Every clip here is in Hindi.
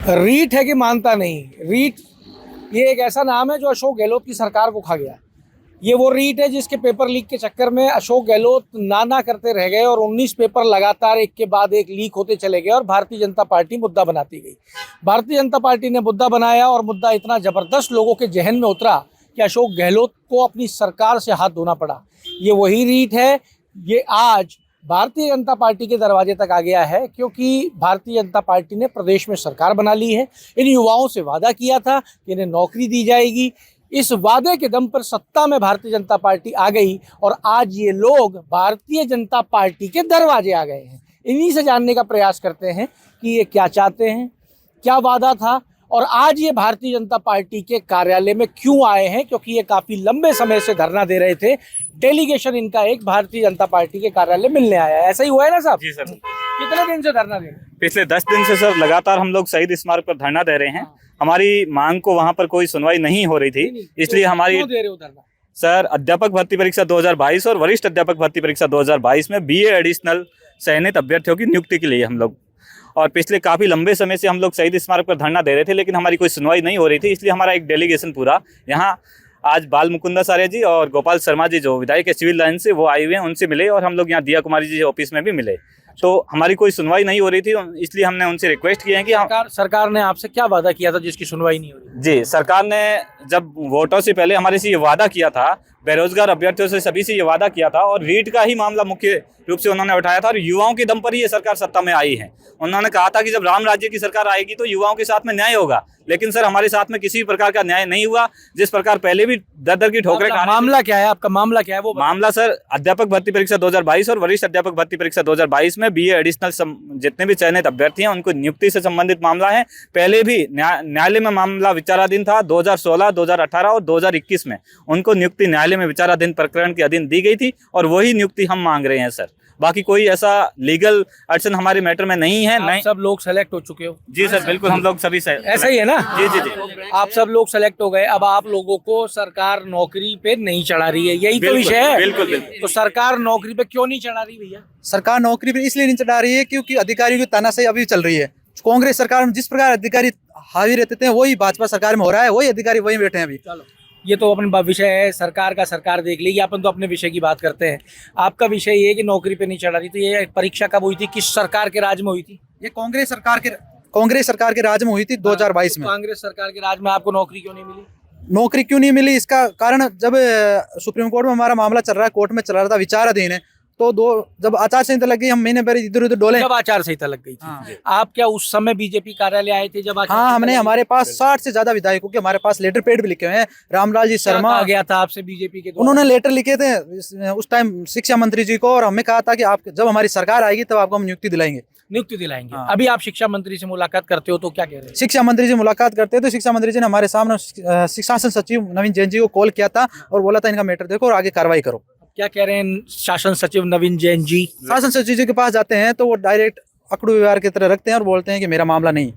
रीट है कि मानता नहीं। रीट ये एक ऐसा नाम है जो अशोक गहलोत की सरकार को खा गया। ये वो रीट है जिसके पेपर लीक के चक्कर में अशोक गहलोत ना करते रह गए और 19 पेपर लगातार एक के बाद एक लीक होते चले गए और भारतीय जनता पार्टी मुद्दा बनाती गई। भारतीय जनता पार्टी ने मुद्दा बनाया और मुद्दा इतना ज़बरदस्त लोगों के जहन में उतरा कि अशोक गहलोत को अपनी सरकार से हाथ धोना पड़ा। ये वही रीट है, ये आज भारतीय जनता पार्टी के दरवाजे तक आ गया है, क्योंकि भारतीय जनता पार्टी ने प्रदेश में सरकार बना ली है। इन युवाओं से वादा किया था कि इन्हें नौकरी दी जाएगी। इस वादे के दम पर सत्ता में भारतीय जनता पार्टी आ गई और आज ये लोग भारतीय जनता पार्टी के दरवाजे आ गए हैं। इन्हीं से जानने का प्रयास करते हैं कि ये क्या चाहते हैं, क्या वादा था और आज ये भारतीय जनता पार्टी के कार्यालय में क्यों आए हैं, क्योंकि ये काफ़ी लंबे समय से धरना दे रहे थे। डेलीगेशन इनका एक भारतीय जनता पार्टी के कार्यालय मिलने आया है। ऐसा ही हुआ है ना साहब? जी सर। कितने दिन से धरना दे रहे हैं? पिछले 10 दिन से सर लगातार हम लोग शहीद स्मारक पर धरना दे रहे हैं। हमारी मांग को वहां पर कोई सुनवाई नहीं हो रही थी, इसलिए हमारी क्यों दे रहे हो धरना? सर अध्यापक भर्ती परीक्षा 2022 और वरिष्ठ अध्यापक भर्ती परीक्षा 2022 में बीए एडिशनल चयनित अभ्यर्थियों की नियुक्ति के लिए हम लोग, और पिछले काफ़ी लंबे समय से हम लोग शहीद स्मारक पर धरना दे रहे थे, लेकिन हमारी कोई सुनवाई नहीं हो रही थी। इसलिए हमारा एक डेलीगेशन पूरा यहाँ आज बाल मुकुंदाचार्य जी और गोपाल शर्मा जी जो विधायक है सिविल लाइन से, वो आए हुए हैं, उनसे मिले और हम लोग यहाँ दिया कुमारी जी ऑफिस में भी मिले। तो हमारी कोई सुनवाई नहीं हो रही थी, इसलिए हमने उनसे रिक्वेस्ट किया है कि सरकार ने आपसे क्या वादा किया था जिसकी सुनवाई नहीं हो रही? जी, सरकार ने जब वोटों से पहले हमारे से ये वादा किया था, बेरोजगार अभ्यर्थियों से सभी से ये वादा किया था और रीट का ही मामला मुख्य रूप से उन्होंने उठाया था और युवाओं के दम पर ही ये सरकार सत्ता में आई है। उन्होंने कहा था कि जब राम राज्य की सरकार आएगी तो युवाओं के साथ में न्याय होगा, लेकिन सर हमारे साथ में किसी भी प्रकार का न्याय नहीं हुआ। जिस प्रकार पहले भी दर की ठोकरें खा। मामला क्या है आपका? मामला क्या है? वो मामला सर अध्यापक भर्ती परीक्षा 2022 और वरिष्ठ अध्यापक भर्ती परीक्षा 2022 में बीए एडिशनल जितने भी चयनित अभ्यर्थी हैं उनको नियुक्ति से संबंधित मामला है। पहले भी न्यायालय में मामला विचाराधीन था। 2016, 2018 और 2021 में उनको नियुक्ति न्यायालय में विचाराधीन प्रकरण के अधीन दी गई थी और वही नियुक्ति हम मांग रहे हैं सर। बाकी कोई ऐसा लीगल अड़चन हमारे मैटर में नहीं है। नहीं, सब लोग सेलेक्ट हो चुके हो? जी सर, बिल्कुल हम लोग सभी ऐसा ही है ना? जी जी जी, आप सब लोग सेलेक्ट हो गए। अब आप लोगों को सरकार नौकरी पे नहीं चढ़ा रही है, यही तो विषय है। बिल्कुल बिल्कुल। तो सरकार नौकरी पे क्यों नहीं चढ़ा रही भैया? सरकार नौकरी पे इसलिए नहीं चढ़ा रही है क्योंकि अधिकारियों की तानाशाही अभी चल रही है। कांग्रेस सरकार में जिस प्रकार अधिकारी हावी रहते थे वही भाजपा सरकार में हो रहा है, वही अधिकारी वही बैठे हैं अभी। चलो, ये तो अपने विषय है, सरकार का सरकार देख लेगी। अपन तो अपने विषय की बात करते हैं। आपका विषय ये है कि नौकरी पे नहीं चढ़ा रही। तो ये परीक्षा कब हुई थी, किस सरकार के राज में हुई थी? ये कांग्रेस सरकार के राज में हुई थी 2022 में। कांग्रेस सरकार के राज में आपको नौकरी क्यों नहीं मिली? नौकरी क्यों नहीं मिली इसका कारण जब सुप्रीम कोर्ट में हमारा मामला चल रहा है, कोर्ट में चल रहा था, विचाराधीन है, तो जब आचार संहिता लग गई हम महीने भर इधर उधर डोले। जब आचार संहिता लग गई थी। हाँ। आप क्या उस समय बीजेपी कार्यालय आए थे जब? हाँ, हमने हमारे पास 60 से ज्यादा विधायकों के हमारे पास लेटर पेड भी लिखे हुए हैं। रामलाल जी शर्मा आ गया था आपसे बीजेपी के? उन्होंने लेटर लिखे थे उस टाइम शिक्षा मंत्री जी को और हमें कहा था कि आप जब हमारी सरकार आएगी तब आपको हम नियुक्ति दिलाएंगे। हाँ। अभी आप शिक्षा मंत्री से मुलाकात करते हो तो क्या कह रहे हैं? शिक्षा मंत्री जी मुलाकात करते हैं तो शिक्षा मंत्री जी ने हमारे सामने शासन सचिव नवीन जैन जी को कॉल किया था और बोला था इनका मैटर देखो और आगे कार्रवाई करो। क्या कह रहे हैं शासन सचिव नवीन जैन जी? शासन सचिव जी के पास जाते हैं तो वो डायरेक्ट अकड़ू व्यवहार की तरह रखते हैं और बोलते हैं कि मेरा मामला नहीं।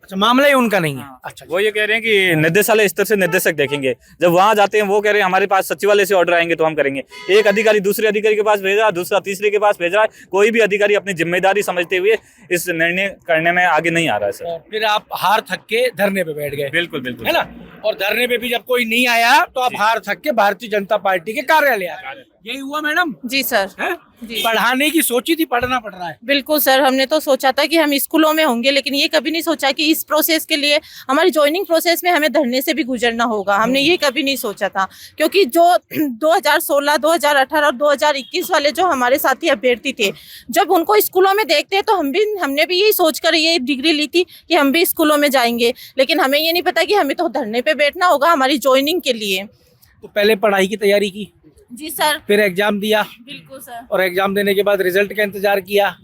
अच्छा, मामला ही उनका नहीं है। अच्छा, वो ये कह रहे हैं कि निर्देशालय स्तर से निर्देशक देखेंगे। जब वहां जाते हैं वो कह रहे हैं हमारे पास सचिवालय से ऑर्डर आएंगे तो हम करेंगे। एक अधिकारी दूसरे अधिकारी के पास भेज रहा है, दूसरा तीसरे के पास भेज रहा है। कोई भी अधिकारी अपनी जिम्मेदारी समझते हुए इस निर्णय करने में आगे नहीं आ रहा है सर। और फिर आप हार थक के धरने पे बैठ गए? बिल्कुल बिल्कुल, है ना? और धरने पे भी जब कोई नहीं आया तो आप हार थक के भारतीय जनता पार्टी के कार्यालय आ गए। यही हुआ मैडम? जी सर। जी। पढ़ाने की सोची थी, पढ़ना पड़ रहा है। बिल्कुल सर, हमने तो सोचा था कि हम स्कूलों में होंगे, लेकिन ये कभी नहीं सोचा कि इस प्रोसेस के लिए हमारी ज्वाइनिंग प्रोसेस में हमें धरने से भी गुजरना होगा। हमने ये कभी नहीं सोचा था, क्योंकि जो 2016, 2018 और 2021 वाले जो हमारे साथी अभ्यर्थी थे, जब उनको स्कूलों में देखते हैं तो हमने भी यही सोचकर ये डिग्री ली थी कि हम भी स्कूलों में जाएंगे, लेकिन हमें ये नहीं पता कि हमें तो धरने पे बैठना होगा हमारी ज्वाइनिंग के लिए। तो पहले पढ़ाई की तैयारी की? जी सर। फिर एग्जाम दिया? बिल्कुल सर। और एग्जाम देने के बाद रिजल्ट का इंतजार किया,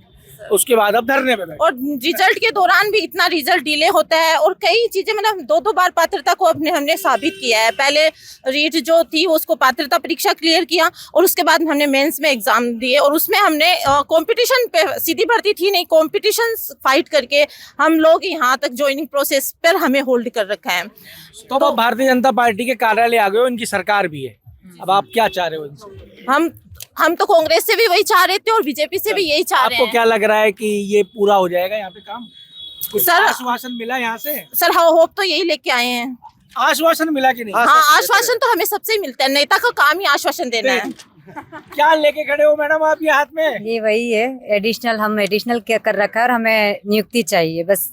उसके बाद अब धरने पे बैठे। और रिजल्ट के दौरान भी इतना रिजल्ट डिले होता है और कई चीजें, मतलब 2 बार पात्रता को हमने साबित किया है। पहले रीट जो थी उसको पात्रता परीक्षा क्लियर किया और उसके बाद हमने मेंस में एग्जाम दिए और उसमें हमने कंपटीशन पे, सीधी भर्ती थी नहीं, कंपटीशन फाइट करके हम लोग यहाँ तक ज्वाइनिंग प्रोसेस पर हमें होल्ड कर रखा है। तो भारतीय जनता पार्टी के कार्यालय आ गए हो, इनकी सरकार भी है। अब आप क्या चाह रहे हो इनसे? हम तो कांग्रेस से भी वही चाह रहे थे और बीजेपी से भी यही चाह रहे हैं। आपको क्या लग रहा है कि ये पूरा हो जाएगा यहाँ पे काम? कुछ सर- आश्वासन मिला यहाँ से? सर हाँ, होप तो यही लेके आए हैं। आश्वासन मिला कि नहीं? हाँ, हाँ, आश्वासन तो हमें सबसे ही मिलता है, नेता का काम ही आश्वासन देना है। क्या लेके खड़े हो मैडम आप ये हाथ में? ये वही है एडिशनल, हम एडिशनल क्या कर रखा है और हमें नियुक्ति चाहिए बस।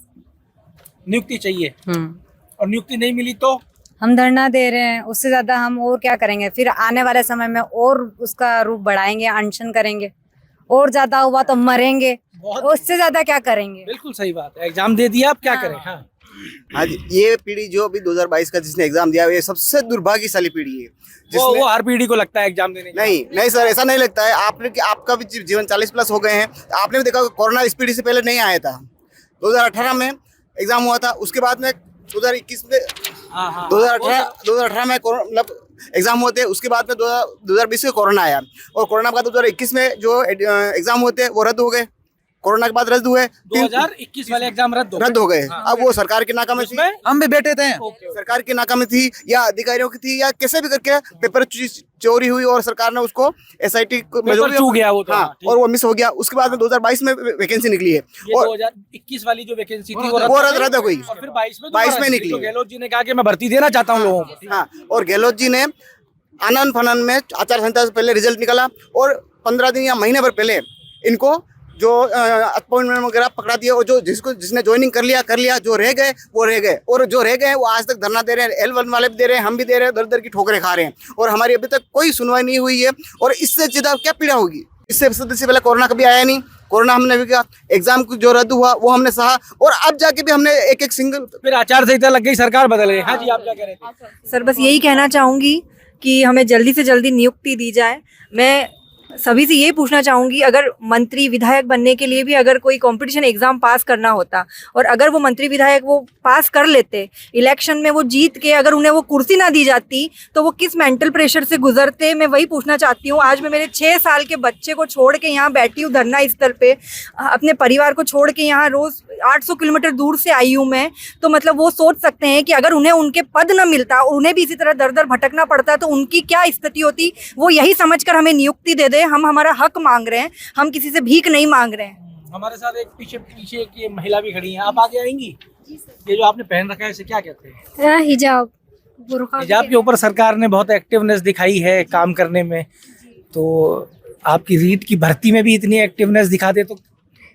नियुक्ति चाहिए और नियुक्ति नहीं मिली तो? हम धरना दे रहे हैं, उससे ज्यादा हम और क्या करेंगे? फिर आने वाले समय में और उसका रूप बढ़ाएंगे, अनशन करेंगे, और ज्यादा हुआ तो मरेंगे, बहुत उससे ज्यादा क्या करेंगे? बिल्कुल सही बात है। एग्जाम दे दिया, अब क्या करें? हाँ हाँ जी, ये पीढ़ी जो अभी 2022 का जिसने एग्जाम दिया ये सबसे दुर्भाग्यशाली पीढ़ी है वो हर पीढ़ी को लगता है एग्जाम देने के नहीं नहीं सर, ऐसा नहीं लगता है। आपने कि आपका भी जीवन 40+ हो गए हैं, आपने भी देखा होगा कोरोना इस पीढ़ी से पहले नहीं आया था। 2018 में एग्जाम हुआ था, उसके बाद में 2021 में हाँ, हाँ। 2018 में मतलब एग्जाम हुए थे, उसके बाद में 2020 में कोरोना आया और कोरोना के बाद 2021 में जो एग्जाम हुए थे वो रद्द हो गए। कोरोना के बाद रद्द हुए, 2021 वाले एग्जाम रद्द हो गए। अब वो सरकार की नाकामी थी, हम भी बैठे थे, सरकार की नाकामी थी या अधिकारियों की थी या कैसे भी करके पेपर चोरी हुई और सरकार ने उसको SIT चूक गया वो तो। हाँ, और वो मिस हो गया। उसके बाद में 2022 में वैकेंसी निकली है और 2021 वाली जो वैकेंसी थी वो रद्द हो गई और फिर 22 में निकली। तो गहलोत जी ने कहा कि मैं भर्ती देना चाहता हूँ लोगों को। हाँ, और गहलोत जी ने आनन फनन में आचार संहिता से पहले रिजल्ट निकाला और 15 दिन या महीने भर पहले इनको जो अपॉइंटमेंट वगैरह पकड़ा दिया और जो जिसने ज्वाइनिंग कर लिया, जो रह गए वो रह गए और जो रह गए वो आज तक धरना दे रहे हैं। L1 वाले भी दे रहे हैं, हम भी दे रहे हैं, दर दर की ठोकरें खा रहे हैं और हमारी अभी तक कोई सुनवाई नहीं हुई है। और इससे ज्यादा क्या पीड़ा होगी? इससे पहले कोरोना कभी आया नहीं, कोरोना हमने भी किया, एग्जाम जो रद्द हुआ वो हमने सहा और अब जाके भी हमने एक सिंगल फिर आचार संहिता लग गई, सरकार बदल गई। हाँ जी, आप क्या कह रहे थे? सर बस यही कहना चाहूँगी कि हमें जल्दी से जल्दी नियुक्ति दी जाए। मैं सभी से यही पूछना चाहूँगी, अगर मंत्री विधायक बनने के लिए भी अगर कोई कंपटीशन एग्जाम पास करना होता और अगर वो मंत्री विधायक वो पास कर लेते, इलेक्शन में वो जीत के अगर उन्हें वो कुर्सी ना दी जाती तो वो किस मेंटल प्रेशर से गुजरते, मैं वही पूछना चाहती हूँ। आज मैं मेरे 6 साल के बच्चे को छोड़ के यहाँ बैठी हूँ धरना स्थल पे, अपने परिवार को छोड़ के यहाँ रोज़ 800 किलोमीटर दूर से आई हूँ मैं। तो मतलब वो सोच सकते हैं कि अगर उन्हें उनके पद न मिलता, उन्हें भी इसी तरह दर दर भटकना पड़ता तो उनकी क्या स्थिति होती। वो यही समझकर हमें नियुक्ति दे दे, हम हमारा हक मांग रहे हैं, हम किसी से भीख नहीं मांग रहे हैं। हमारे साथ एक पीछे की महिला भी खड़ी है, आप आगे आएंगी? ये जो आपने पहन रखा है इसे क्या कहते हैं? हिजाब, बुर्का। हिजाब के ऊपर सरकार ने बहुत एक्टिवनेस दिखाई है काम करने में, तो आपकी रीट की भर्ती में भी इतनी एक्टिवनेस दिखा दे तो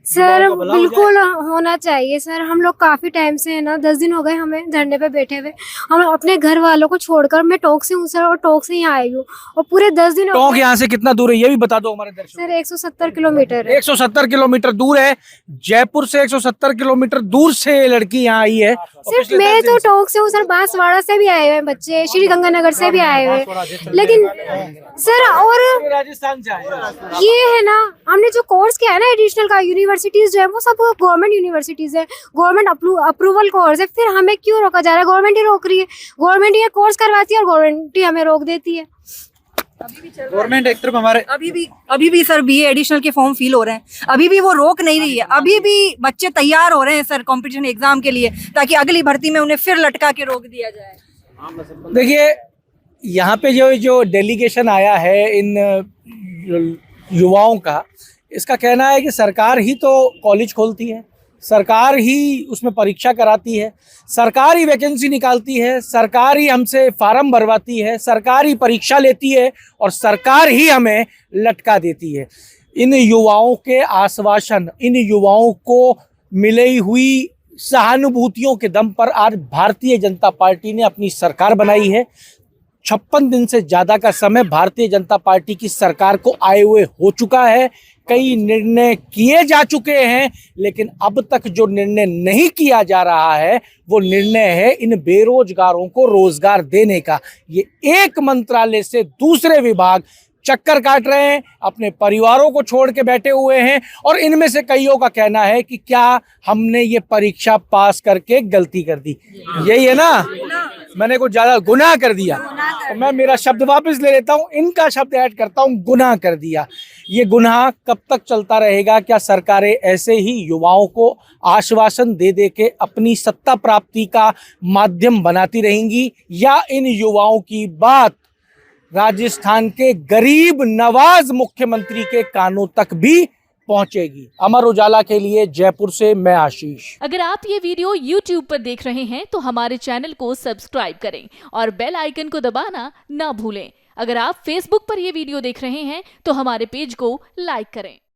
सर युवाओं का भला हो बिल्कुल होना चाहिए सर। हम लोग काफी टाइम से है ना, 10 दिन हो गए हमें धरने पे बैठे हुए। हम अपने घर वालों को छोड़कर, मैं टोंक से हूँ सर और टोंक से यहाँ आई हूँ और पूरे 10 दिन हो टोंक गए। यहाँ से कितना दूर है ये भी बता दो हमारे दर्शकों। सर 170 किलोमीटर है। 170 किलोमीटर दूर है, जयपुर से 170 किलोमीटर दूर से ये लड़की यहाँ आई है। और सिर्फ पिछले मैं 10 दिन तो से- टोंक से हूँ सर, बांसवाड़ा से भी आए हुए हैं बच्चे, श्री गंगानगर से भी आए हुए हैं। लेकिन सर और राजस्थान से आए हैं। ये है ना, हमने जो कोर्स किया है ना एडिशनल का, यूनिवर्सिटीज जो है वो सब गवर्नमेंट यूनिवर्सिटीज है, गवर्नमेंट अप्रूवल कोर्स है। फिर हमें क्यों रोका जा रहा है? गवर्नमेंट ही रोक रही है, गवर्नमेंट ये कोर्स करवाती है और गवर्नमेंट ही हमें रोक देती है। गवर्नमेंट एक तरफ हमारे अभी भी सर BA एडिशनल के फॉर्म फिल हो रहे हैं, अभी भी वो रोक नहीं रही है। अभी भी बच्चे तैयार हो रहे हैं सर कंपटीशन एग्जाम के लिए, ताकि अगली भर्ती में उन्हें फिर लटका के रोक दिया जाए। देखिए यहाँ पे जो डेलीगेशन आया है इन युवाओं का, इसका कहना है कि सरकार ही तो कॉलेज खोलती है, सरकार ही उसमें परीक्षा कराती है, सरकार ही वैकेंसी निकालती है, सरकार ही हमसे फार्म भरवाती है, सरकार ही परीक्षा लेती है और सरकार ही हमें लटका देती है। इन युवाओं के आश्वासन, इन युवाओं को मिली हुई सहानुभूतियों के दम पर आज भारतीय जनता पार्टी ने अपनी सरकार बनाई है। 56 दिन से ज़्यादा का समय भारतीय जनता पार्टी की सरकार को आए हुए हो चुका है। कई निर्णय किए जा चुके हैं, लेकिन अब तक जो निर्णय नहीं किया जा रहा है वो निर्णय है इन बेरोजगारों को रोजगार देने का। ये एक मंत्रालय से दूसरे विभाग चक्कर काट रहे हैं, अपने परिवारों को छोड़ के बैठे हुए हैं और इनमें से कईयों का कहना है कि क्या हमने ये परीक्षा पास करके गलती कर दी। यही है ना, मैंने कुछ ज्यादा गुनाह कर दिया। तो मैं मेरा शब्द वापस ले लेता हूँ, इनका शब्द ऐड करता हूँ, गुनाह कर दिया। ये गुनाह कब तक चलता रहेगा? क्या सरकारें ऐसे ही युवाओं को आश्वासन दे दे के अपनी सत्ता प्राप्ति का माध्यम बनाती रहेंगी, या इन युवाओं की बात राजस्थान के गरीब नवाज मुख्यमंत्री के कानों तक भी पहुंचेगी। अमर उजाला के लिए जयपुर से मैं आशीष। अगर आप ये वीडियो YouTube पर देख रहे हैं तो हमारे चैनल को सब्सक्राइब करें और बेल आइकन को दबाना ना भूलें। अगर आप Facebook पर ये वीडियो देख रहे हैं तो हमारे पेज को लाइक करें।